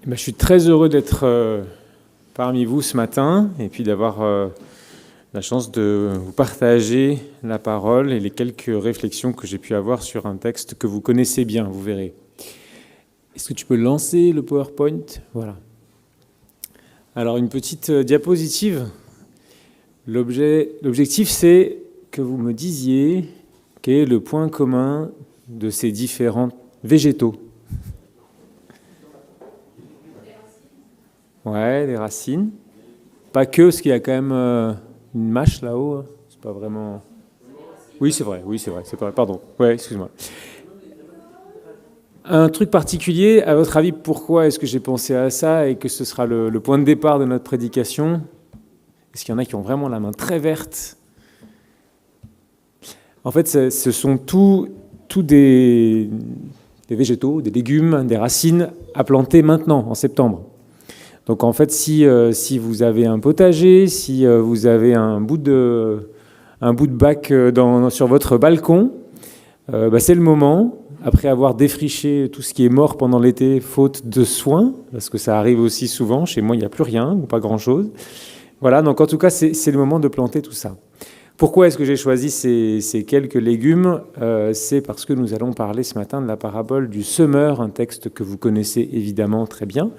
Je suis très heureux d'être parmi vous ce matin et puis d'avoir la chance de vous partager la parole et les quelques réflexions que j'ai pu avoir sur un texte que vous connaissez bien, vous verrez. Est-ce que tu peux lancer le PowerPoint? Voilà. Alors, une petite diapositive. L'objectif, c'est que vous me disiez quel est le point commun de ces différents végétaux. Ouais, des racines. Pas que, parce qu'il y a quand même une mâche là-haut. C'est pas vraiment... Oui, c'est vrai, c'est vrai. Pardon. Ouais, excuse-moi. Un truc particulier, à votre avis, pourquoi est-ce que j'ai pensé à ça et que ce sera le point de départ de notre prédication? Est-ce qu'il y en a qui ont vraiment la main très verte? En fait, ce sont tous des végétaux, des légumes, des racines à planter maintenant, en septembre. Donc en fait, si vous avez un potager, si vous avez un bout de bac sur votre balcon, c'est le moment, après avoir défriché tout ce qui est mort pendant l'été, faute de soins, parce que ça arrive aussi souvent, chez moi il n'y a plus rien, ou pas grand-chose. Voilà, donc en tout cas, c'est le moment de planter tout ça. Pourquoi est-ce que j'ai choisi ces quelques légumes? C'est parce que nous allons parler ce matin de la parabole du semeur, un texte que vous connaissez évidemment très bien.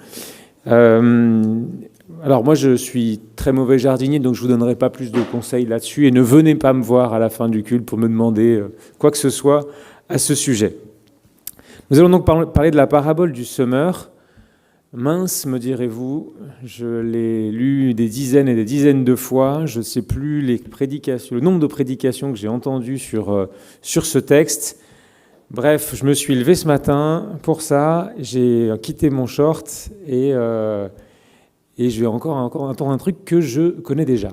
Alors moi je suis très mauvais jardinier, donc je ne vous donnerai pas plus de conseils là-dessus, et ne venez pas me voir à la fin du culte pour me demander quoi que ce soit à ce sujet. Nous allons donc parler de la parabole du semeur. Mince, me direz-vous, je l'ai lu des dizaines et des dizaines de fois, je ne sais plus le nombre de prédications que j'ai entendues sur ce texte. Bref, je me suis levé ce matin pour ça, j'ai quitté mon short et je vais encore entendre un truc que je connais déjà.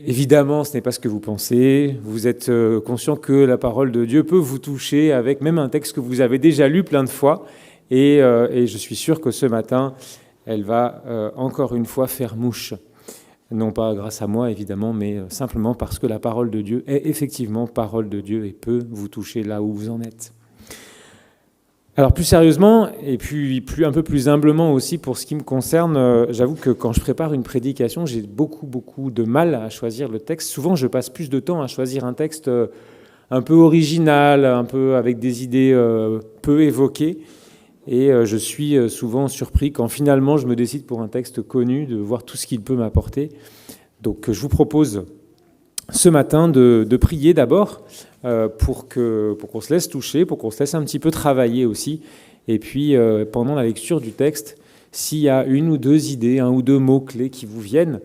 Évidemment, ce n'est pas ce que vous pensez. Vous êtes conscient que la parole de Dieu peut vous toucher avec même un texte que vous avez déjà lu plein de fois. Et je suis sûr que ce matin, elle va encore une fois faire mouche. Non pas grâce à moi, évidemment, mais simplement parce que la parole de Dieu est effectivement parole de Dieu et peut vous toucher là où vous en êtes. Alors plus sérieusement, et puis un peu plus humblement aussi pour ce qui me concerne, j'avoue que quand je prépare une prédication, j'ai beaucoup de mal à choisir le texte. Souvent, je passe plus de temps à choisir un texte un peu original, un peu avec des idées peu évoquées. Et je suis souvent surpris quand finalement je me décide pour un texte connu de voir tout ce qu'il peut m'apporter. Donc je vous propose ce matin de prier d'abord pour qu'on se laisse toucher, pour qu'on se laisse un petit peu travailler aussi. Et puis pendant la lecture du texte, s'il y a une ou deux idées, un ou deux mots-clés qui vous viennent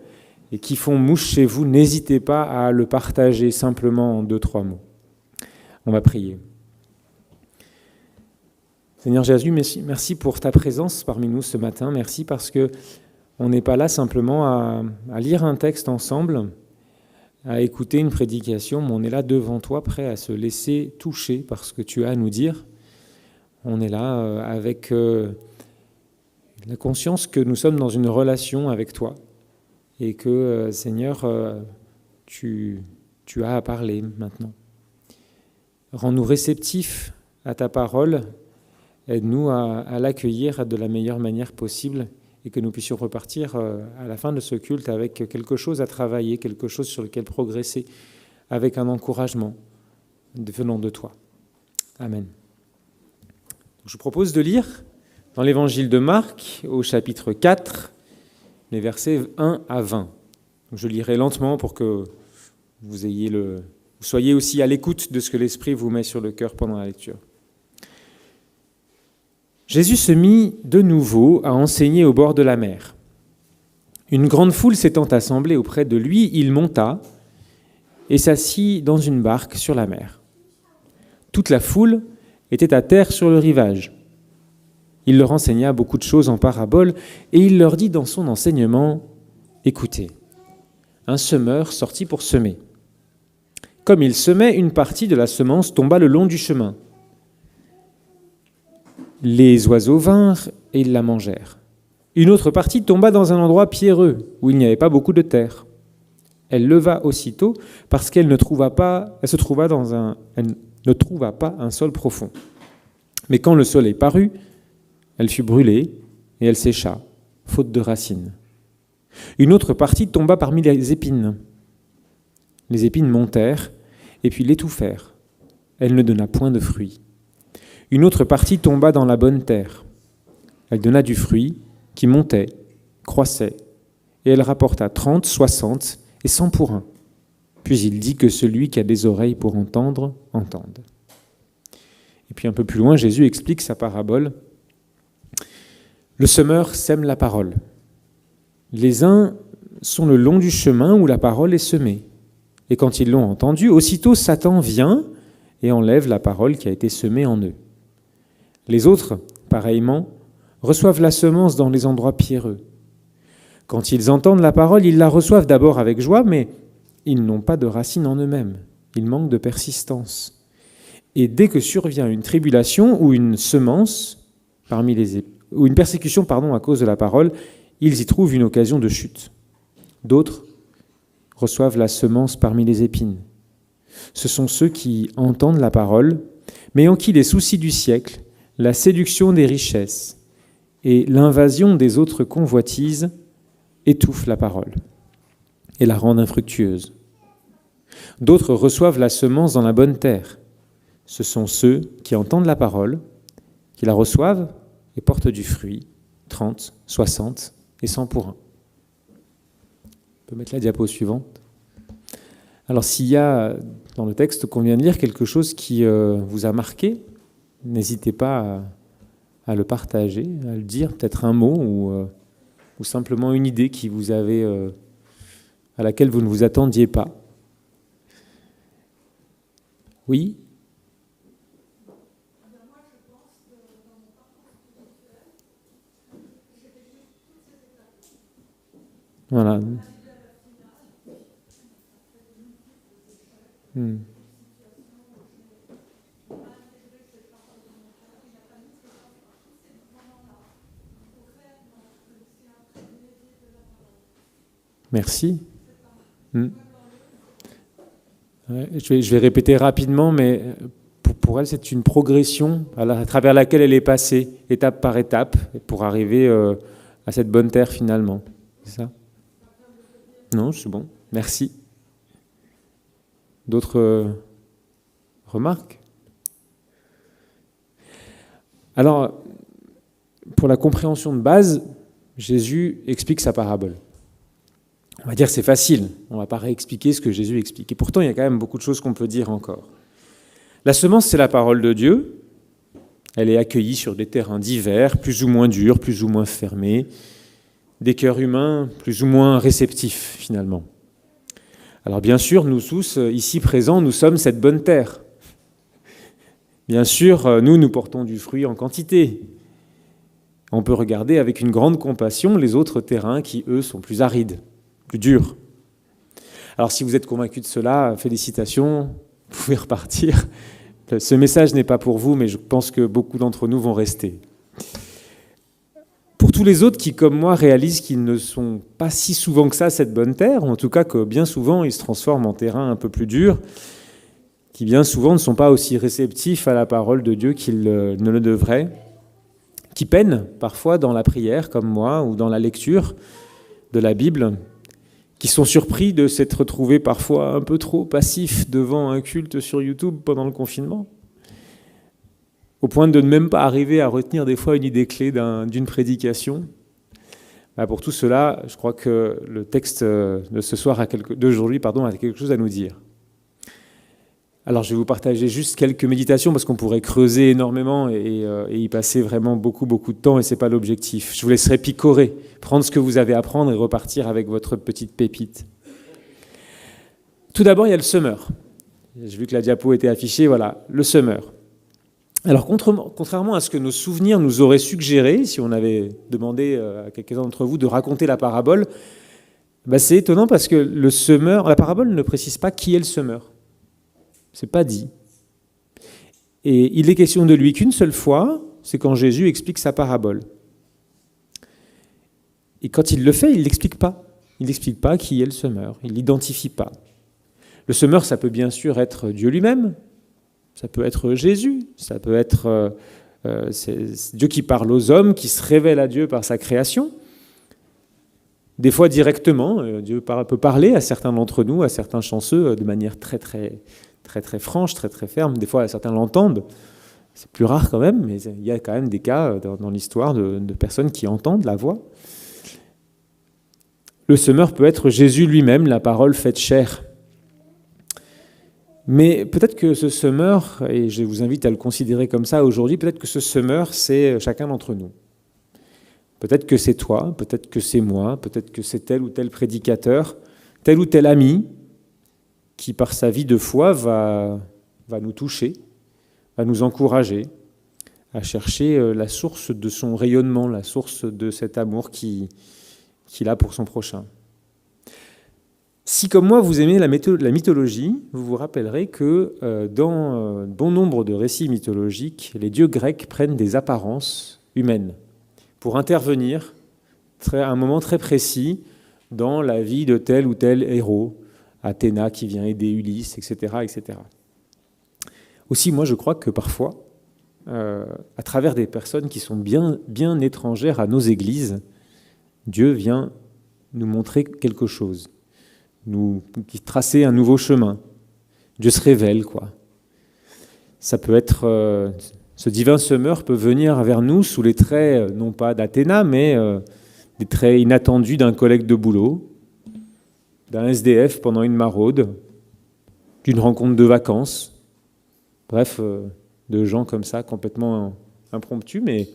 et qui font mouche chez vous, n'hésitez pas à le partager simplement en 2-3 mots. On va prier. Seigneur Jésus, merci pour ta présence parmi nous ce matin. Merci parce qu'on n'est pas là simplement à lire un texte ensemble, à écouter une prédication, mais on est là devant toi, prêt à se laisser toucher par ce que tu as à nous dire. On est là avec la conscience que nous sommes dans une relation avec toi et que, Seigneur, tu as à parler maintenant. Rends-nous réceptifs à ta parole. Aide-nous à l'accueillir de la meilleure manière possible et que nous puissions repartir à la fin de ce culte avec quelque chose à travailler, quelque chose sur lequel progresser, avec un encouragement venant de toi. Amen. Je vous propose de lire dans l'évangile de Marc, au chapitre 4, les versets 1 à 20. Je lirai lentement pour que vous soyez aussi à l'écoute de ce que l'Esprit vous met sur le cœur pendant la lecture. Jésus se mit de nouveau à enseigner au bord de la mer. Une grande foule s'étant assemblée auprès de lui, il monta et s'assit dans une barque sur la mer. Toute la foule était à terre sur le rivage. Il leur enseigna beaucoup de choses en paraboles et il leur dit dans son enseignement : « Écoutez, un semeur sortit pour semer. Comme il semait, une partie de la semence tomba le long du chemin. Les oiseaux vinrent et ils la mangèrent. Une autre partie tomba dans un endroit pierreux, où il n'y avait pas beaucoup de terre. Elle leva aussitôt, parce qu'elle ne trouva pas un sol profond. Mais quand le soleil parut, elle fut brûlée, et elle sécha, faute de racines. Une autre partie tomba parmi les épines. Les épines montèrent et puis l'étouffèrent. Elle ne donna point de fruit. Une autre partie tomba dans la bonne terre. Elle donna du fruit qui montait, croissait, et elle rapporta 30, 60 et 100 pour un. Puis il dit que celui qui a des oreilles pour entendre, entende. Et puis un peu plus loin, Jésus explique sa parabole. Le semeur sème la parole. Les uns sont le long du chemin où la parole est semée. Et quand ils l'ont entendue, aussitôt Satan vient et enlève la parole qui a été semée en eux. Les autres, pareillement, reçoivent la semence dans les endroits pierreux. Quand ils entendent la parole, ils la reçoivent d'abord avec joie, mais ils n'ont pas de racines en eux-mêmes. Ils manquent de persistance. Et dès que survient une tribulation ou une semence ou une persécution à cause de la parole, ils y trouvent une occasion de chute. D'autres reçoivent la semence parmi les épines. Ce sont ceux qui entendent la parole, mais en qui les soucis du siècle, la séduction des richesses et l'invasion des autres convoitises étouffent la parole et la rendent infructueuse. D'autres reçoivent la semence dans la bonne terre. Ce sont ceux qui entendent la parole, qui la reçoivent et portent du fruit, 30, 60 et 100 pour un. On peut mettre la diapo suivante. Alors s'il y a dans le texte qu'on vient de lire quelque chose qui vous a marqué, n'hésitez pas à le partager, à le dire, peut-être un mot ou simplement une idée qui vous avait, à laquelle vous ne vous attendiez pas. Oui ? Voilà. Merci. Ouais, je vais répéter rapidement, mais pour elle, c'est une progression à travers laquelle elle est passée, étape par étape, pour arriver à cette bonne terre finalement. C'est ça ? Non, c'est bon. Merci. D'autres remarques ? Alors, pour la compréhension de base, Jésus explique sa parabole. On va dire que c'est facile, on ne va pas réexpliquer ce que Jésus explique. Et pourtant, il y a quand même beaucoup de choses qu'on peut dire encore. La semence, c'est la parole de Dieu. Elle est accueillie sur des terrains divers, plus ou moins durs, plus ou moins fermés, des cœurs humains plus ou moins réceptifs, finalement. Alors bien sûr, nous tous, ici présents, nous sommes cette bonne terre. Bien sûr, nous portons du fruit en quantité. On peut regarder avec une grande compassion les autres terrains qui, eux, sont plus arides, plus durs. Alors si vous êtes convaincus de cela, félicitations, vous pouvez repartir. Ce message n'est pas pour vous, mais je pense que beaucoup d'entre nous vont rester. Pour tous les autres qui, comme moi, réalisent qu'ils ne sont pas si souvent que ça cette bonne terre, ou en tout cas que bien souvent ils se transforment en terrain un peu plus dur, qui bien souvent ne sont pas aussi réceptifs à la parole de Dieu qu'ils ne le devraient, qui peinent parfois dans la prière, comme moi, ou dans la lecture de la Bible, qui sont surpris de s'être retrouvés parfois un peu trop passifs devant un culte sur YouTube pendant le confinement, au point de ne même pas arriver à retenir des fois une idée clé d'une prédication. Pour tout cela, je crois que le texte de ce soir, d'aujourd'hui, a quelque chose à nous dire. Alors je vais vous partager juste quelques méditations parce qu'on pourrait creuser énormément et y passer vraiment beaucoup de temps et ce n'est pas l'objectif. Je vous laisserai picorer, prendre ce que vous avez à prendre et repartir avec votre petite pépite. Tout d'abord, il y a le semeur. J'ai vu que la diapo était affichée, voilà, le semeur. Alors, contrairement à ce que nos souvenirs nous auraient suggéré, si on avait demandé à quelques-uns d'entre vous de raconter la parabole, c'est étonnant parce que le semeur, la parabole ne précise pas qui est le semeur. C'est pas dit. Et il est question de lui qu'une seule fois, c'est quand Jésus explique sa parabole. Et quand il le fait, il ne l'explique pas. Il n'explique pas qui est le semeur. Il ne l'identifie pas. Le semeur, ça peut bien sûr être Dieu lui-même. Ça peut être Jésus, ça peut être C'est Dieu qui parle aux hommes, qui se révèle à Dieu par sa création. Des fois directement, Dieu peut parler à certains d'entre nous, à certains chanceux, de manière très franche, très ferme. Des fois, certains l'entendent. C'est plus rare quand même, mais il y a quand même des cas dans l'histoire de personnes qui entendent la voix. Le semeur peut être Jésus lui-même, la parole faite chair. Mais peut-être que ce semeur, et je vous invite à le considérer comme ça aujourd'hui, peut-être que ce semeur, c'est chacun d'entre nous. Peut-être que c'est toi, peut-être que c'est moi, peut-être que c'est tel ou tel prédicateur, tel ou tel ami, qui par sa vie de foi va nous toucher, va nous encourager à chercher la source de son rayonnement, la source de cet amour qu'il a pour son prochain. Si, comme moi, vous aimez la mythologie, vous vous rappellerez que dans bon nombre de récits mythologiques, les dieux grecs prennent des apparences humaines pour intervenir à un moment très précis dans la vie de tel ou tel héros, Athéna qui vient aider Ulysse, etc., etc. Aussi, moi, je crois que parfois, à travers des personnes qui sont bien étrangères à nos églises, Dieu vient nous montrer quelque chose, nous tracer un nouveau chemin. Dieu se révèle, quoi. Ça peut être... ce divin semeur peut venir vers nous sous les traits, non pas d'Athéna, mais des traits inattendus d'un collègue de boulot, d'un SDF pendant une maraude, d'une rencontre de vacances. Bref, de gens comme ça, complètement impromptus, mais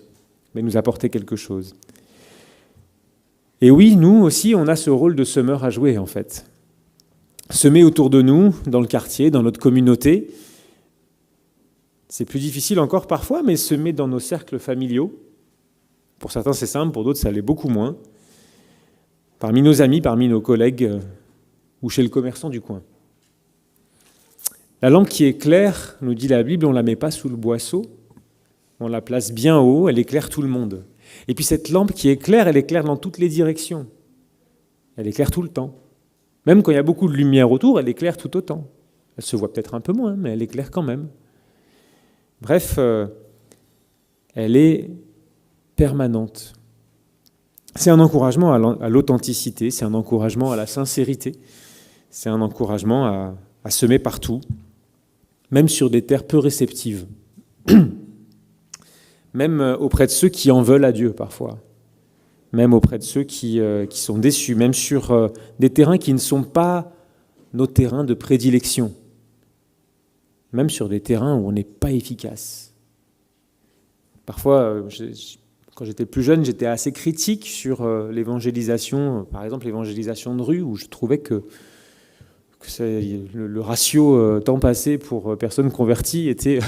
nous apporter quelque chose. Et oui, nous aussi, on a ce rôle de semeur à jouer, en fait. Semer autour de nous, dans le quartier, dans notre communauté. C'est plus difficile encore parfois, mais semer dans nos cercles familiaux. Pour certains, c'est simple, pour d'autres, ça l'est beaucoup moins. Parmi nos amis, parmi nos collègues, ou chez le commerçant du coin. La lampe qui éclaire, nous dit la Bible, on ne la met pas sous le boisseau, on la place bien haut, elle éclaire tout le monde. Et puis cette lampe qui éclaire, elle éclaire dans toutes les directions. Elle éclaire tout le temps. Même quand il y a beaucoup de lumière autour, elle éclaire tout autant. Elle se voit peut-être un peu moins, mais elle éclaire quand même. Bref, elle est permanente. C'est un encouragement à l'authenticité, c'est un encouragement à la sincérité, c'est un encouragement à semer partout, même sur des terres peu réceptives, même auprès de ceux qui en veulent à Dieu parfois, même auprès de ceux qui sont déçus, même sur des terrains qui ne sont pas nos terrains de prédilection, même sur des terrains où on n'est pas efficace. Parfois, quand j'étais plus jeune, j'étais assez critique sur l'évangélisation, par exemple l'évangélisation de rue, où je trouvais que le ratio temps passé pour personnes converties était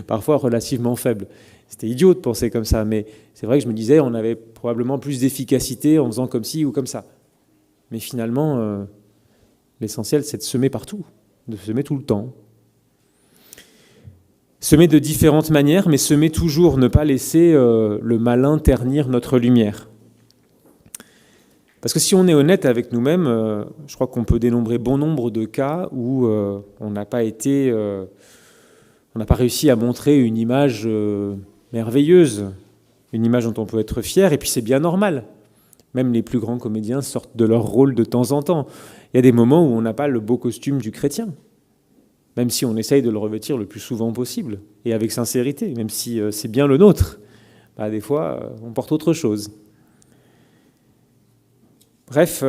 parfois relativement faible. C'était idiot de penser comme ça, mais c'est vrai que je me disais on avait probablement plus d'efficacité en faisant comme ci ou comme ça. Mais finalement, l'essentiel, c'est de semer partout, de semer tout le temps. Semer de différentes manières, mais semer toujours, ne pas laisser le malin ternir notre lumière. Parce que si on est honnête avec nous-mêmes, je crois qu'on peut dénombrer bon nombre de cas où on n'a pas réussi à montrer une image merveilleuse, une image dont on peut être fier, et puis c'est bien normal. Même les plus grands comédiens sortent de leur rôle de temps en temps. Il y a des moments où on n'a pas le beau costume du chrétien, même si on essaye de le revêtir le plus souvent possible, et avec sincérité, même si c'est bien le nôtre. Des fois, on porte autre chose. Bref,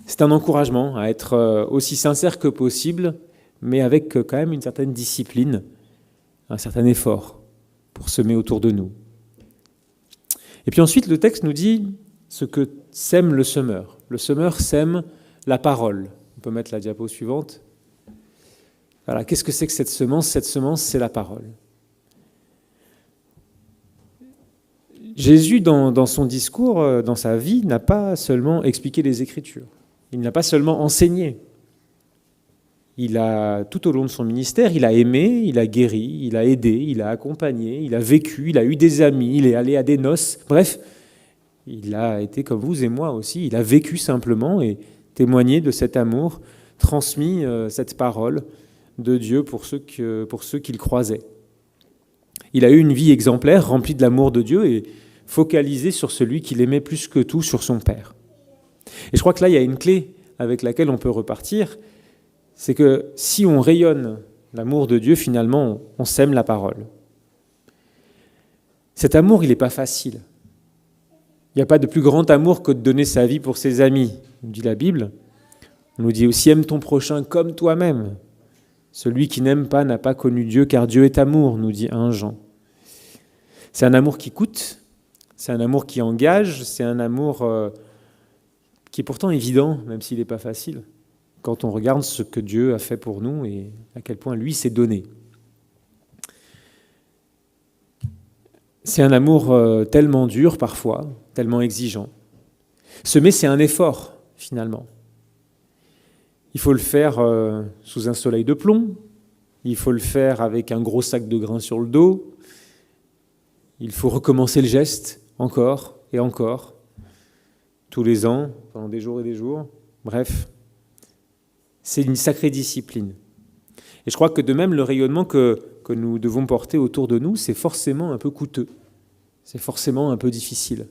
c'est un encouragement à être aussi sincère que possible, mais avec quand même une certaine discipline, un certain effort pour semer autour de nous. Et puis ensuite, le texte nous dit ce que sème le semeur. Le semeur sème la parole. On peut mettre la diapo suivante. Voilà, qu'est-ce que c'est que cette semence ? Cette semence, c'est la parole. Jésus, dans son discours, dans sa vie, n'a pas seulement expliqué les Écritures. Il n'a pas seulement enseigné. Il a, tout au long de son ministère, il a aimé, il a guéri, il a aidé, il a accompagné, il a vécu, il a eu des amis, il est allé à des noces. Bref, il a été comme vous et moi aussi. Il a vécu simplement et témoigné de cet amour, transmis cette parole de Dieu pour ceux qu'il croisait. Il a eu une vie exemplaire, remplie de l'amour de Dieu et focalisée sur celui qu'il aimait plus que tout, sur son Père. Et je crois que là, il y a une clé avec laquelle on peut repartir, c'est que si on rayonne l'amour de Dieu, finalement, on sème la parole. Cet amour, il n'est pas facile. Il n'y a pas de plus grand amour que de donner sa vie pour ses amis, nous dit la Bible. On nous dit aussi « aime ton prochain comme toi-même ». Celui qui n'aime pas n'a pas connu Dieu, car Dieu est amour, nous dit 1 Jean. C'est un amour qui coûte, c'est un amour qui engage, c'est un amour qui est pourtant évident, même s'il n'est pas facile, quand on regarde ce que Dieu a fait pour nous et à quel point lui s'est donné. C'est un amour tellement dur parfois, tellement exigeant. Semer, c'est un effort, finalement. Il faut le faire sous un soleil de plomb, il faut le faire avec un gros sac de grains sur le dos, il faut recommencer le geste encore et encore, tous les ans, pendant des jours et des jours. Bref, c'est une sacrée discipline. Et je crois que de même, le rayonnement que nous devons porter autour de nous, c'est forcément un peu coûteux, c'est forcément un peu difficile.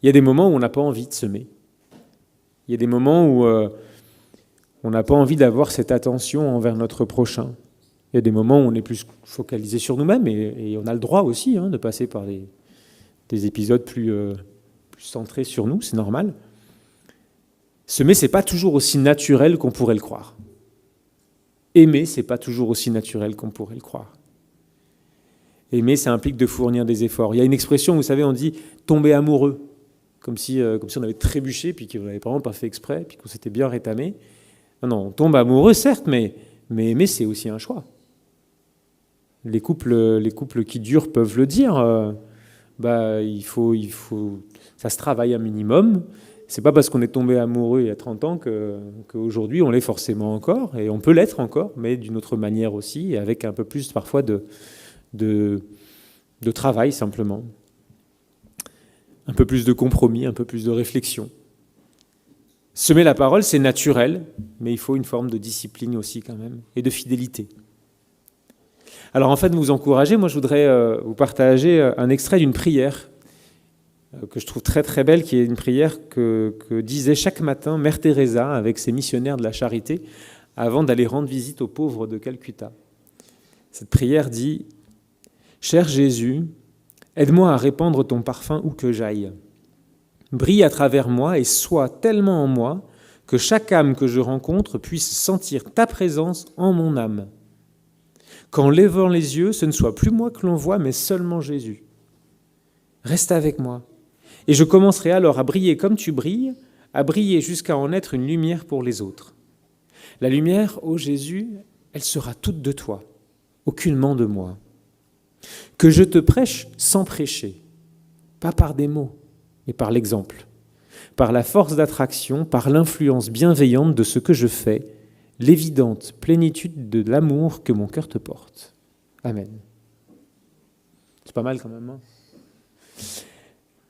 Il y a des moments où on n'a pas envie de semer. Il y a des moments où on n'a pas envie d'avoir cette attention envers notre prochain. Il y a des moments où on est plus focalisé sur nous-mêmes et on a le droit aussi de passer par des épisodes plus centrés sur nous, c'est normal. Semer, c'est pas toujours aussi naturel qu'on pourrait le croire. Aimer, c'est pas toujours aussi naturel qu'on pourrait le croire. Aimer, ça implique de fournir des efforts. Il y a une expression, vous savez, on dit « tomber amoureux ». Comme si on avait trébuché, puis qu'on n'avait vraiment pas fait exprès, puis qu'on s'était bien rétamé. Non, on tombe amoureux, certes, mais aimer, c'est aussi un choix. Les couples qui durent peuvent le dire. Il faut, ça se travaille un minimum. C'est pas parce qu'on est tombé amoureux il y a 30 ans qu'aujourd'hui on l'est forcément encore, et on peut l'être encore, mais d'une autre manière aussi, et avec un peu plus parfois de travail simplement. Un peu plus de compromis, un peu plus de réflexion. Semer la parole, c'est naturel, mais il faut une forme de discipline aussi quand même, et de fidélité. Alors en fait, de vous encourager, moi je voudrais vous partager un extrait d'une prière que je trouve très très belle, qui est une prière que disait chaque matin Mère Teresa avec ses missionnaires de la charité avant d'aller rendre visite aux pauvres de Calcutta. Cette prière dit « Cher Jésus, aide-moi à répandre ton parfum où que j'aille. Brille à travers moi et sois tellement en moi que chaque âme que je rencontre puisse sentir ta présence en mon âme. Qu'en levant les yeux, ce ne soit plus moi que l'on voit, mais seulement Jésus. Reste avec moi. Et je commencerai alors à briller comme tu brilles, à briller jusqu'à en être une lumière pour les autres. La lumière, ô Jésus, elle sera toute de toi, aucunement de moi. Que je te prêche sans prêcher, pas par des mots, mais par l'exemple, par la force d'attraction, par l'influence bienveillante de ce que je fais, l'évidente plénitude de l'amour que mon cœur te porte. Amen. C'est pas mal quand même.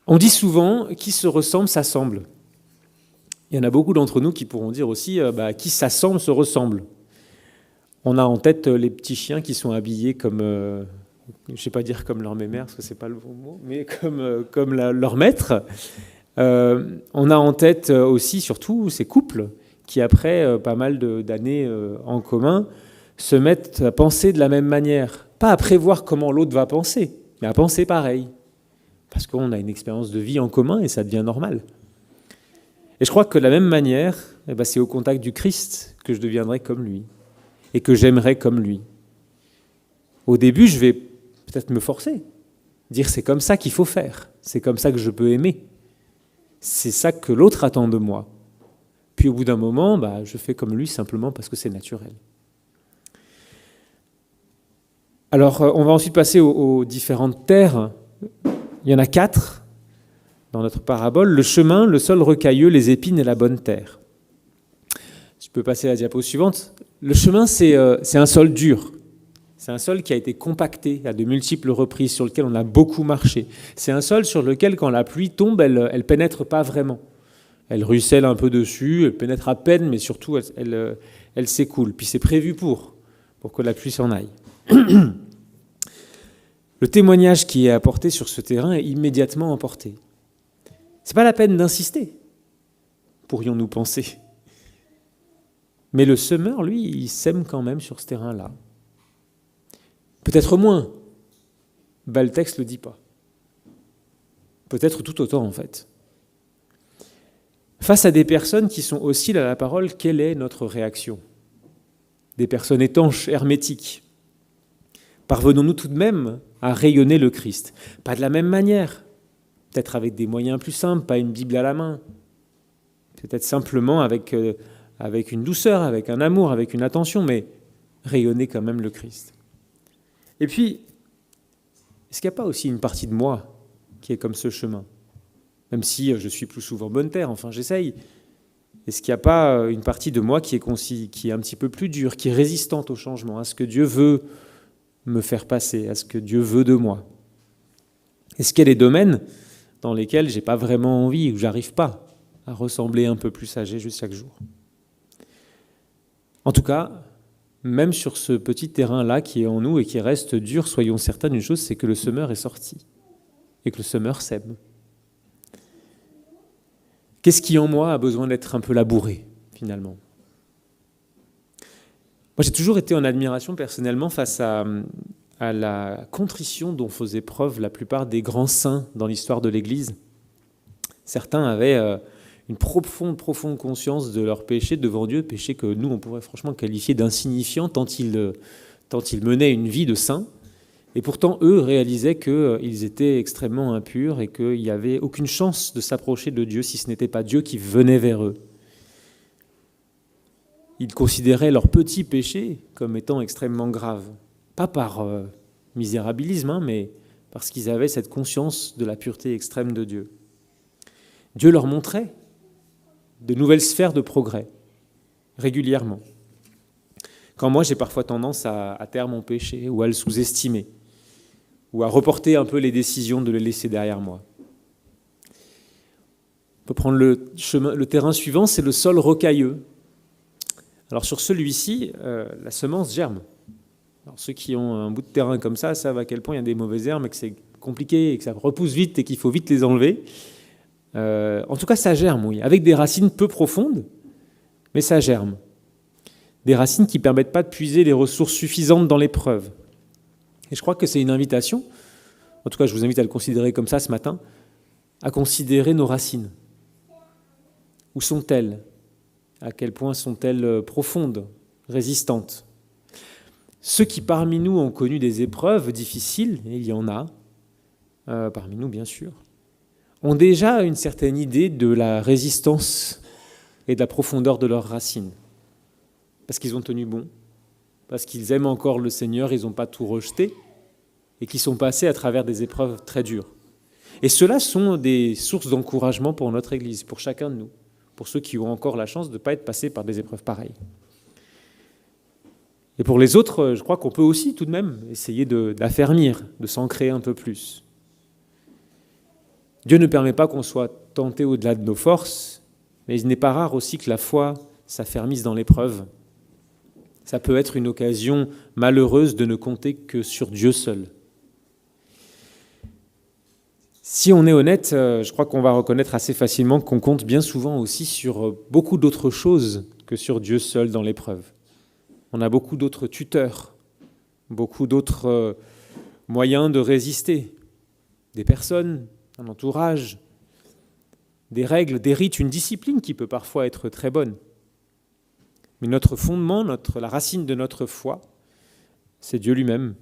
On dit souvent, qui se ressemble, s'assemble. Il y en a beaucoup d'entre nous qui pourront dire aussi, qui s'assemble, se ressemble. On a en tête les petits chiens qui sont habillés comme... je ne sais pas dire comme leur mémère, parce que ce n'est pas le bon mot, mais comme leur maître. On a en tête aussi, surtout, ces couples qui, après pas mal d'années en commun, se mettent à penser de la même manière. Pas à prévoir comment l'autre va penser, mais à penser pareil. Parce qu'on a une expérience de vie en commun et ça devient normal. Et je crois que de la même manière, c'est au contact du Christ que je deviendrai comme lui et que j'aimerai comme lui. Au début, je vais peut-être me forcer, dire c'est comme ça qu'il faut faire, c'est comme ça que je peux aimer, c'est ça que l'autre attend de moi. Puis au bout d'un moment, je fais comme lui simplement parce que c'est naturel. Alors on va ensuite passer aux différentes terres. Il y en a 4 dans notre parabole, le chemin, le sol rocailleux, les épines et la bonne terre. Je peux passer à la diapo suivante. Le chemin, c'est un sol dur. C'est un sol qui a été compacté à de multiples reprises, sur lequel on a beaucoup marché. C'est un sol sur lequel, quand la pluie tombe, elle pénètre pas vraiment. Elle ruisselle un peu dessus, elle pénètre à peine, mais surtout, elle s'écoule. Puis c'est prévu pour que la pluie s'en aille. le témoignage qui est apporté sur ce terrain est immédiatement emporté. Ce n'est pas la peine d'insister, pourrions-nous penser. Mais le semeur, lui, il sème quand même sur ce terrain-là. Peut-être moins. Le texte ne le dit pas. Peut-être tout autant, en fait. Face à des personnes qui sont hostiles à la parole, quelle est notre réaction ? Des personnes étanches, hermétiques. Parvenons-nous tout de même à rayonner le Christ ? Pas de la même manière. Peut-être avec des moyens plus simples, pas une Bible à la main. Peut-être simplement avec une douceur, avec un amour, avec une attention, mais rayonner quand même le Christ. Et puis, est-ce qu'il n'y a pas aussi une partie de moi qui est comme ce chemin ? Même si je suis plus souvent bonne terre, enfin j'essaye. Est-ce qu'il n'y a pas une partie de moi qui est un petit peu plus dure, qui est résistante au changement, à ce que Dieu veut me faire passer, à ce que Dieu veut de moi ? Est-ce qu'il y a des domaines dans lesquels je n'ai pas vraiment envie, où je n'arrive pas à ressembler un peu plus à Jésus chaque jour ? En tout cas, même sur ce petit terrain-là qui est en nous et qui reste dur, soyons certains d'une chose, c'est que le semeur est sorti et que le semeur sème. Qu'est-ce qui en moi a besoin d'être un peu labouré, finalement ? Moi, j'ai toujours été en admiration personnellement face à la contrition dont faisaient preuve la plupart des grands saints dans l'histoire de l'Église. Certains avaient une profonde conscience de leur péché devant Dieu, péché que nous, on pourrait franchement qualifier d'insignifiant tant ils menaient une vie de saints. Et pourtant, eux réalisaient qu'ils étaient extrêmement impurs et qu'il n'y avait aucune chance de s'approcher de Dieu si ce n'était pas Dieu qui venait vers eux. Ils considéraient leurs petits péchés comme étant extrêmement graves. Pas par misérabilisme, mais parce qu'ils avaient cette conscience de la pureté extrême de Dieu. Dieu leur montrait de nouvelles sphères de progrès, régulièrement. Quand moi, j'ai parfois tendance à taire mon péché ou à le sous-estimer, ou à reporter un peu les décisions, de les laisser derrière moi. On peut prendre le terrain suivant, c'est le sol rocailleux. Alors sur celui-ci, la semence germe. Alors ceux qui ont un bout de terrain comme ça savent à quel point il y a des mauvaises herbes, et que c'est compliqué, et que ça repousse vite, et qu'il faut vite les enlever. En tout cas, ça germe, oui, avec des racines peu profondes, mais ça germe. Des racines qui ne permettent pas de puiser les ressources suffisantes dans l'épreuve. Et je crois que c'est une invitation, en tout cas je vous invite à le considérer comme ça ce matin, à considérer nos racines. Où sont-elles ? À quel point sont-elles profondes, résistantes ? Ceux qui parmi nous ont connu des épreuves difficiles, et il y en a, parmi nous bien sûr, ont déjà une certaine idée de la résistance et de la profondeur de leurs racines. Parce qu'ils ont tenu bon, parce qu'ils aiment encore le Seigneur, ils n'ont pas tout rejeté, et qu'ils sont passés à travers des épreuves très dures. Et ceux-là sont des sources d'encouragement pour notre Église, pour chacun de nous, pour ceux qui ont encore la chance de ne pas être passés par des épreuves pareilles. Et pour les autres, je crois qu'on peut aussi tout de même essayer d'affermir, de s'ancrer un peu plus. Dieu ne permet pas qu'on soit tenté au-delà de nos forces, mais il n'est pas rare aussi que la foi s'affermisse dans l'épreuve. Ça peut être une occasion malheureuse de ne compter que sur Dieu seul. Si on est honnête, je crois qu'on va reconnaître assez facilement qu'on compte bien souvent aussi sur beaucoup d'autres choses que sur Dieu seul dans l'épreuve. On a beaucoup d'autres tuteurs, beaucoup d'autres moyens de résister, des personnes, un entourage, des règles, des rites, une discipline qui peut parfois être très bonne. Mais notre fondement, la racine de notre foi, c'est Dieu lui-même.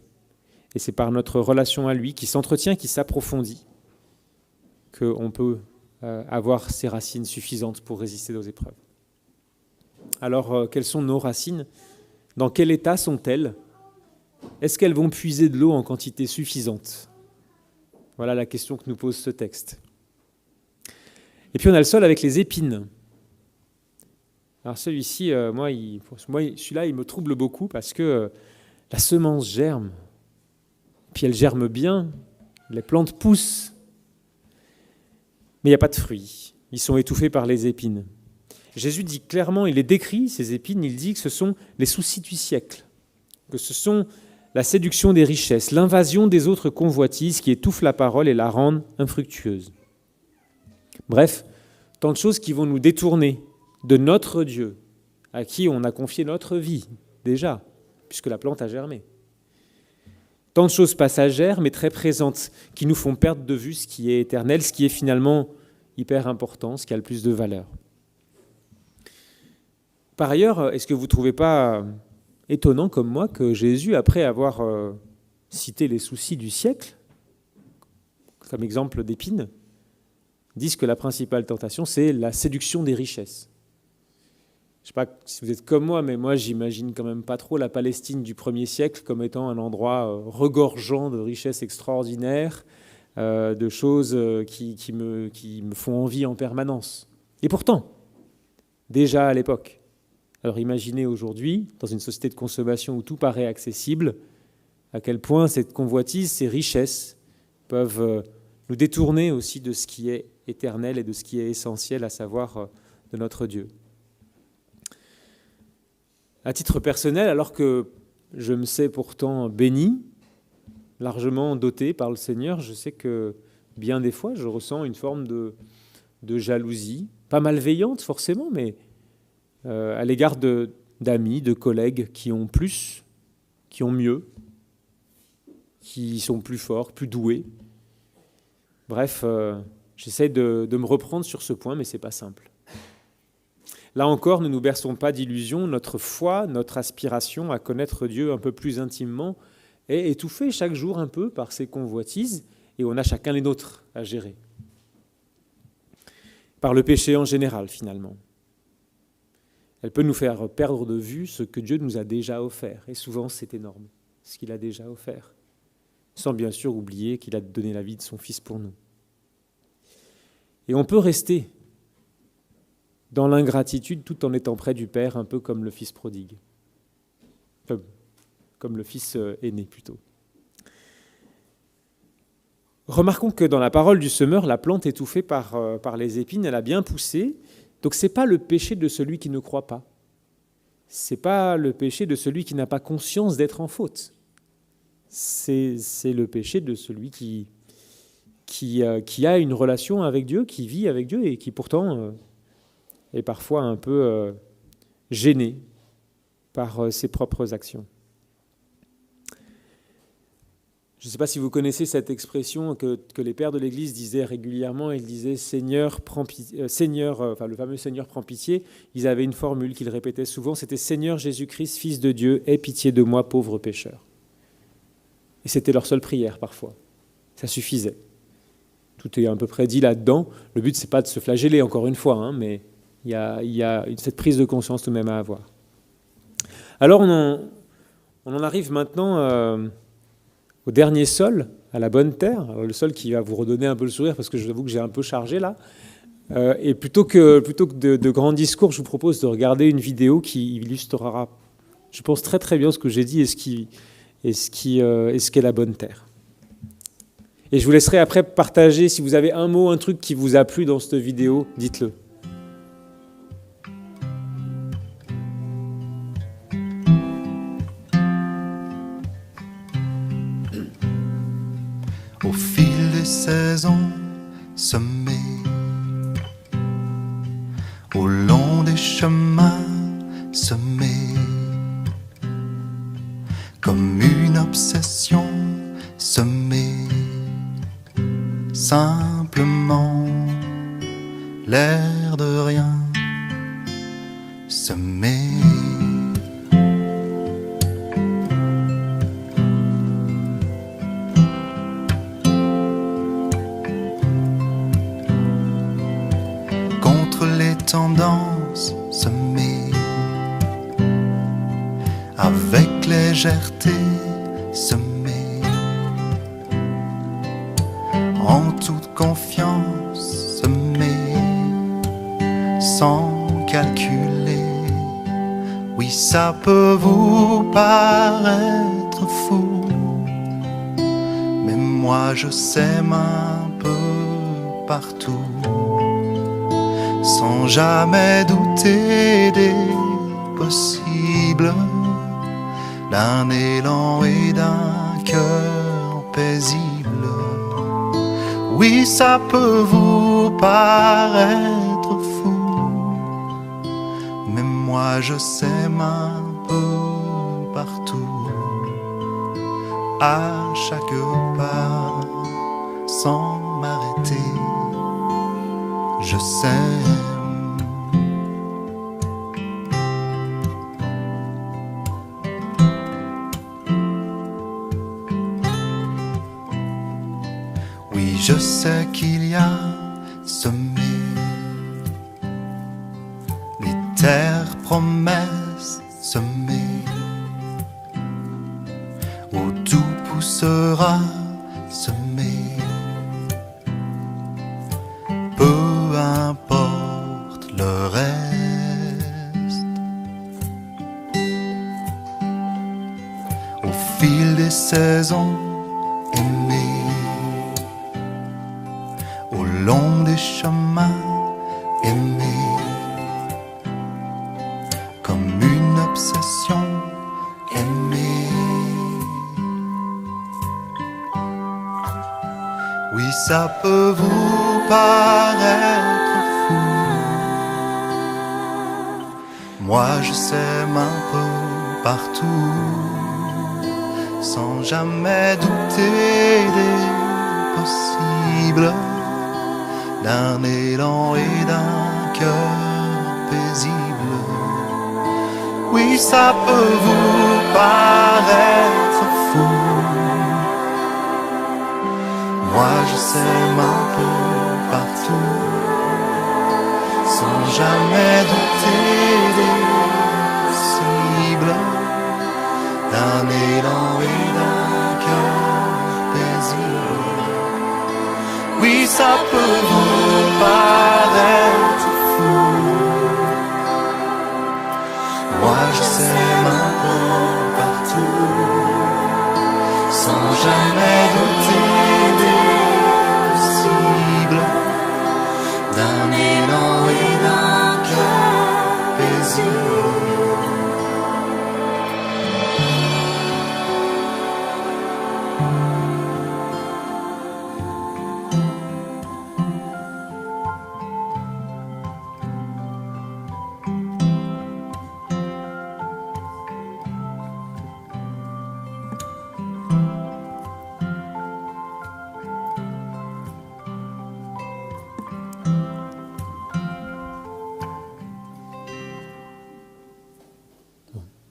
Et c'est par notre relation à lui qui s'entretient, qui s'approfondit, qu'on peut avoir ces racines suffisantes pour résister aux épreuves. Alors, quelles sont nos racines ? Dans quel état sont-elles ? Est-ce qu'elles vont puiser de l'eau en quantité suffisante ? Voilà la question que nous pose ce texte. Et puis on a le sol avec les épines. Alors celui-ci, celui-là, il me trouble beaucoup parce que la semence germe, puis elle germe bien, les plantes poussent, mais il n'y a pas de fruits. Ils sont étouffés par les épines. Jésus dit clairement, il les décrit, ces épines, il dit que ce sont les soucis du siècle, que ce sont la séduction des richesses, l'invasion des autres convoitises qui étouffent la parole et la rendent infructueuse. Bref, tant de choses qui vont nous détourner de notre Dieu, à qui on a confié notre vie, déjà, puisque la plante a germé. Tant de choses passagères, mais très présentes, qui nous font perdre de vue ce qui est éternel, ce qui est finalement hyper important, ce qui a le plus de valeur. Par ailleurs, est-ce que vous ne trouvez pas étonnant comme moi que Jésus, après avoir cité les soucis du siècle, comme exemple d'Épine, dise que la principale tentation, c'est la séduction des richesses. Je ne sais pas si vous êtes comme moi, mais moi, j'imagine quand même pas trop la Palestine du 1er siècle comme étant un endroit regorgeant de richesses extraordinaires, de choses qui me font envie en permanence. Et pourtant, déjà à l'époque, alors imaginez aujourd'hui, dans une société de consommation où tout paraît accessible, à quel point cette convoitise, ces richesses peuvent nous détourner aussi de ce qui est éternel et de ce qui est essentiel, à savoir de notre Dieu. À titre personnel, alors que je me sais pourtant béni, largement doté par le Seigneur, je sais que bien des fois, je ressens une forme de jalousie, pas malveillante forcément, mais à l'égard d'amis, de collègues qui ont plus, qui ont mieux, qui sont plus forts, plus doués. Bref, j'essaie de me reprendre sur ce point, mais ce n'est pas simple. Là encore, ne nous berçons pas d'illusions, notre foi, notre aspiration à connaître Dieu un peu plus intimement est étouffée chaque jour un peu par ces convoitises, et on a chacun les nôtres à gérer. Par le péché en général, finalement. Elle peut nous faire perdre de vue ce que Dieu nous a déjà offert, et souvent c'est énorme, ce qu'il a déjà offert, sans bien sûr oublier qu'il a donné la vie de son Fils pour nous. Et on peut rester dans l'ingratitude tout en étant près du Père, un peu comme le Fils prodigue. Enfin, comme le Fils aîné plutôt. Remarquons que dans la parole du semeur, la plante étouffée par les épines, elle a bien poussé. Donc ce n'est pas le péché de celui qui ne croit pas. Ce n'est pas le péché de celui qui n'a pas conscience d'être en faute. C'est le péché de celui qui a une relation avec Dieu, qui vit avec Dieu et qui pourtant est parfois un peu gêné par ses propres actions. Je ne sais pas si vous connaissez cette expression que les pères de l'Église disaient régulièrement. Ils disaient « Seigneur, prends pitié », le fameux « Seigneur, prends pitié ». Ils avaient une formule qu'ils répétaient souvent, c'était « Seigneur Jésus-Christ, Fils de Dieu, aie pitié de moi, pauvre pécheur ». Et c'était leur seule prière parfois. Ça suffisait. Tout est à peu près dit là-dedans. Le but, ce n'est pas de se flageller, encore une fois, mais il y a cette prise de conscience tout de même à avoir. Alors, on en arrive maintenant au dernier sol, à la bonne terre. Alors, le sol qui va vous redonner un peu le sourire, parce que je vous avoue que j'ai un peu chargé là. Et plutôt que de grands discours, je vous propose de regarder une vidéo qui illustrera, je pense, très très bien ce que j'ai dit et ce qu'est la bonne terre. Et je vous laisserai après partager, si vous avez un mot, un truc qui vous a plu dans cette vidéo, dites-le. Au fil des saisons semées, au long des chemins semés, comme une obsession semée, simplement l'air de rien semé. Tendance semée, avec légèreté semée, en toute confiance semée, sans calculer. Oui, ça peut vous paraître fou, mais moi je sème un peu partout, sans jamais douter des possibles, d'un élan et d'un cœur paisible. Oui, ça peut vous paraître fou, mais moi je sème un peu partout, à chaque pas, sans m'arrêter, je sème. Oui, je sais qu'il y a semé les terres promesses semées, où tout poussera semé. Peu importe le reste, au fil des saisons aimées, au long des chemins aimés, comme une obsession aimée. Oui, ça peut vous paraître fou, moi je sème un peu partout, sans jamais douter des possibles, d'un élan et d'un cœur paisible. Oui, ça peut vous paraître fou, moi je sème un peu partout, sans jamais douter des possibles, d'un élan et d'un cœur paisible. Oui, ça peut vous paraître fou, moi je sème un peu partout, sans jamais douter des possibles, d'un élan et d'un cœur paisible.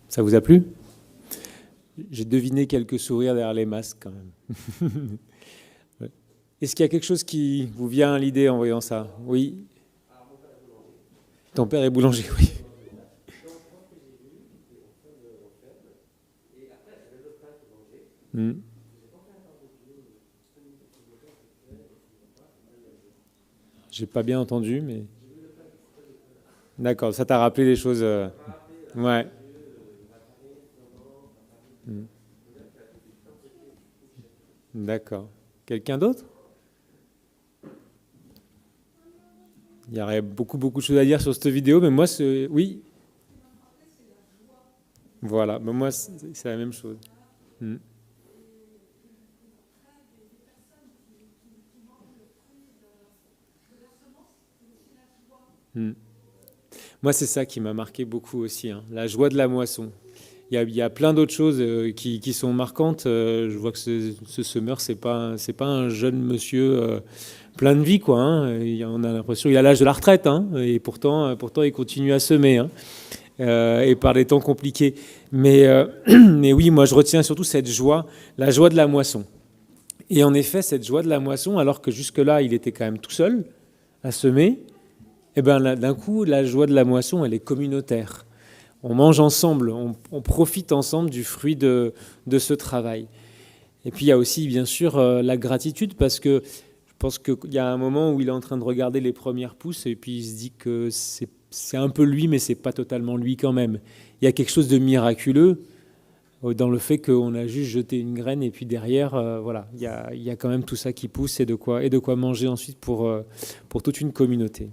Ça vous a plu? J'ai deviné quelques sourires derrière les masques quand même. Ouais. Est-ce qu'il y a quelque chose qui vous vient à l'idée en voyant ça? Oui. Ton père est boulanger, oui. J'ai pas bien entendu, mais... D'accord, ça t'a rappelé des choses... Ouais. D'accord. Quelqu'un d'autre? Il y aurait beaucoup de choses à dire sur cette vidéo, mais moi, oui. Voilà, mais moi, c'est la même chose. Moi, c'est ça qui m'a marqué beaucoup aussi, hein, la joie de la moisson. Il y a plein d'autres choses qui sont marquantes. Je vois que ce semeur, c'est pas un jeune monsieur plein de vie, quoi. Hein. On a l'impression qu'il a l'âge de la retraite, hein, et pourtant, il continue à semer, hein, et par des temps compliqués. Mais oui, moi, je retiens surtout cette joie, la joie de la moisson. Et en effet, cette joie de la moisson, alors que jusque-là, il était quand même tout seul à semer, et ben là, d'un coup, la joie de la moisson, elle est communautaire. On mange ensemble, on profite ensemble du fruit de ce travail. Et puis il y a aussi, bien sûr, la gratitude, parce que je pense qu'il y a un moment où il est en train de regarder les premières pousses, et puis il se dit que c'est un peu lui, mais c'est pas totalement lui quand même. Il y a quelque chose de miraculeux dans le fait qu'on a juste jeté une graine, et puis derrière, voilà, il y a quand même tout ça qui pousse, et de quoi manger ensuite pour toute une communauté.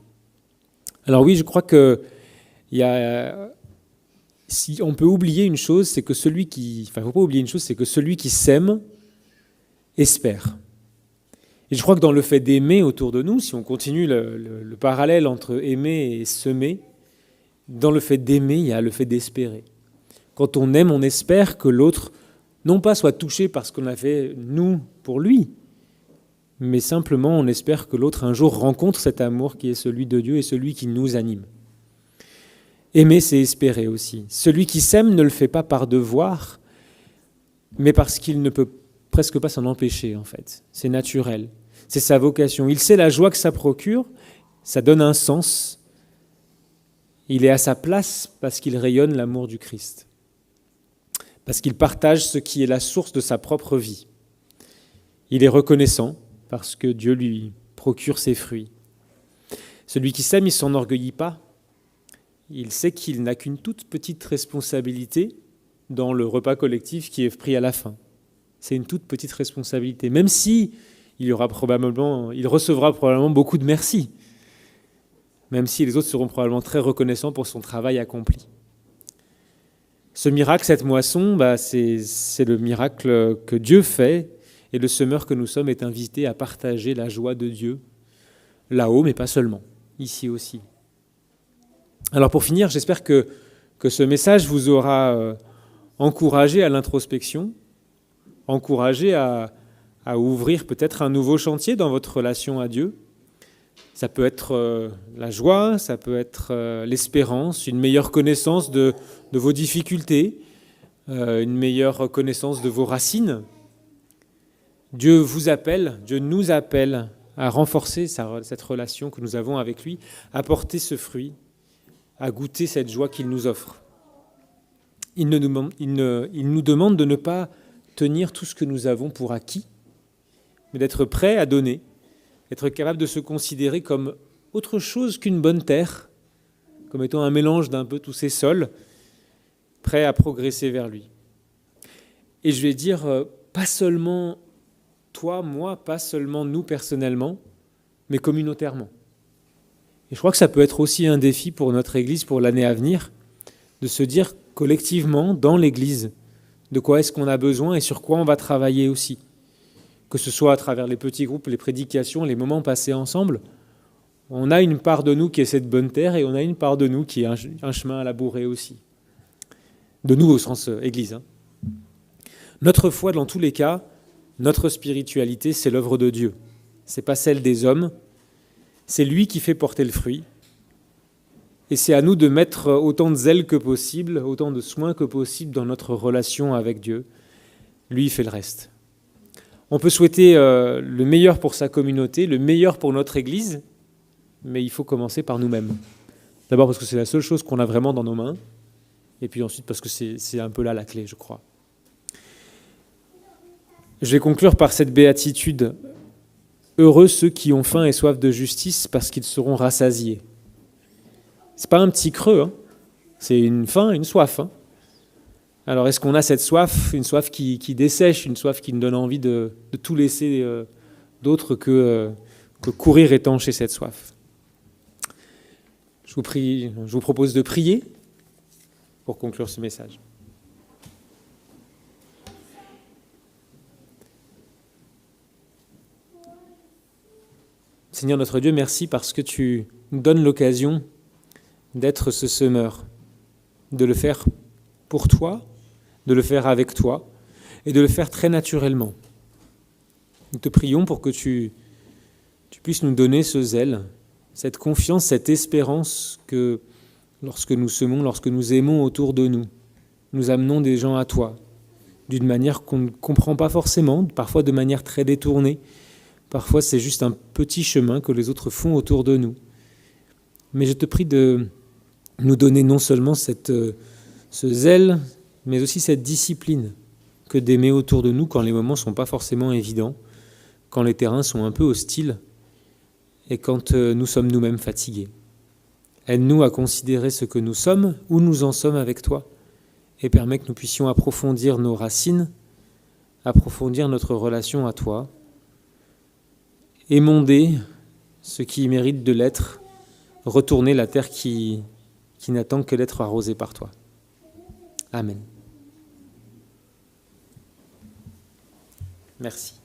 Alors oui, je crois qu'il y a si on peut oublier une chose, c'est que celui qui... Enfin, il ne faut pas oublier une chose, c'est que celui qui sème espère. Et je crois que dans le fait d'aimer autour de nous, si on continue le parallèle entre aimer et semer, dans le fait d'aimer, il y a le fait d'espérer. Quand on aime, on espère que l'autre, non pas soit touché par ce qu'on a fait, nous, pour lui, mais simplement on espère que l'autre un jour rencontre cet amour qui est celui de Dieu et celui qui nous anime. Aimer, c'est espérer aussi. Celui qui sème ne le fait pas par devoir, mais parce qu'il ne peut presque pas s'en empêcher, en fait. C'est naturel. C'est sa vocation. Il sait la joie que ça procure, ça donne un sens. Il est à sa place parce qu'il rayonne l'amour du Christ. Parce qu'il partage ce qui est la source de sa propre vie. Il est reconnaissant parce que Dieu lui procure ses fruits. Celui qui sème, il ne s'enorgueillit pas. Il sait qu'il n'a qu'une toute petite responsabilité dans le repas collectif qui est pris à la fin. C'est une toute petite responsabilité, même si il recevra probablement beaucoup de merci, même si les autres seront probablement très reconnaissants pour son travail accompli. Ce miracle, cette moisson, c'est le miracle que Dieu fait, et le semeur que nous sommes est invité à partager la joie de Dieu, là-haut, mais pas seulement, ici aussi. Alors pour finir, j'espère que ce message vous aura encouragé à l'introspection, encouragé à ouvrir peut-être un nouveau chantier dans votre relation à Dieu. Ça peut être la joie, ça peut être l'espérance, une meilleure connaissance de vos difficultés, une meilleure connaissance de vos racines. Dieu vous appelle, Dieu nous appelle à renforcer cette relation que nous avons avec lui, à porter ce fruit, à goûter cette joie qu'il nous offre. Il nous demande de ne pas tenir tout ce que nous avons pour acquis, mais d'être prêt à donner, être capable de se considérer comme autre chose qu'une bonne terre, comme étant un mélange d'un peu tous ces sols, prêt à progresser vers lui. Et je vais dire, pas seulement toi, moi, pas seulement nous personnellement, mais communautairement. Et je crois que ça peut être aussi un défi pour notre Église pour l'année à venir, de se dire collectivement, dans l'Église, de quoi est-ce qu'on a besoin et sur quoi on va travailler aussi. Que ce soit à travers les petits groupes, les prédications, les moments passés ensemble, on a une part de nous qui est cette bonne terre et on a une part de nous qui est un chemin à labourer aussi. De nous au sens Église. Notre foi, dans tous les cas, notre spiritualité, c'est l'œuvre de Dieu. Ce n'est pas celle des hommes. C'est lui qui fait porter le fruit. Et c'est à nous de mettre autant de zèle que possible, autant de soin que possible dans notre relation avec Dieu. Lui, il fait le reste. On peut souhaiter le meilleur pour sa communauté, le meilleur pour notre Église, mais il faut commencer par nous-mêmes. D'abord parce que c'est la seule chose qu'on a vraiment dans nos mains, et puis ensuite parce que c'est un peu là la clé, je crois. Je vais conclure par cette béatitude. Heureux ceux qui ont faim et soif de justice, parce qu'ils seront rassasiés. C'est pas un petit creux, c'est une faim, une soif. Alors est-ce qu'on a cette soif, une soif qui dessèche, une soif qui nous donne envie de tout laisser d'autre que courir étancher cette soif? Je vous propose de prier pour conclure ce message. Seigneur notre Dieu, merci parce que tu nous donnes l'occasion d'être ce semeur, de le faire pour toi, de le faire avec toi et de le faire très naturellement. Nous te prions pour que tu puisses nous donner ce zèle, cette confiance, cette espérance que lorsque nous semons, lorsque nous aimons autour de nous, nous amenons des gens à toi, d'une manière qu'on ne comprend pas forcément, parfois de manière très détournée. Parfois, c'est juste un petit chemin que les autres font autour de nous. Mais je te prie de nous donner non seulement ce zèle, mais aussi cette discipline que d'aimer autour de nous quand les moments ne sont pas forcément évidents, quand les terrains sont un peu hostiles et quand nous sommes nous-mêmes fatigués. Aide-nous à considérer ce que nous sommes, où nous en sommes avec toi, et permets que nous puissions approfondir nos racines, approfondir notre relation à toi, émonder ce qui mérite de l'être, retourner la terre qui n'attend que d'être arrosée par toi. Amen. Merci.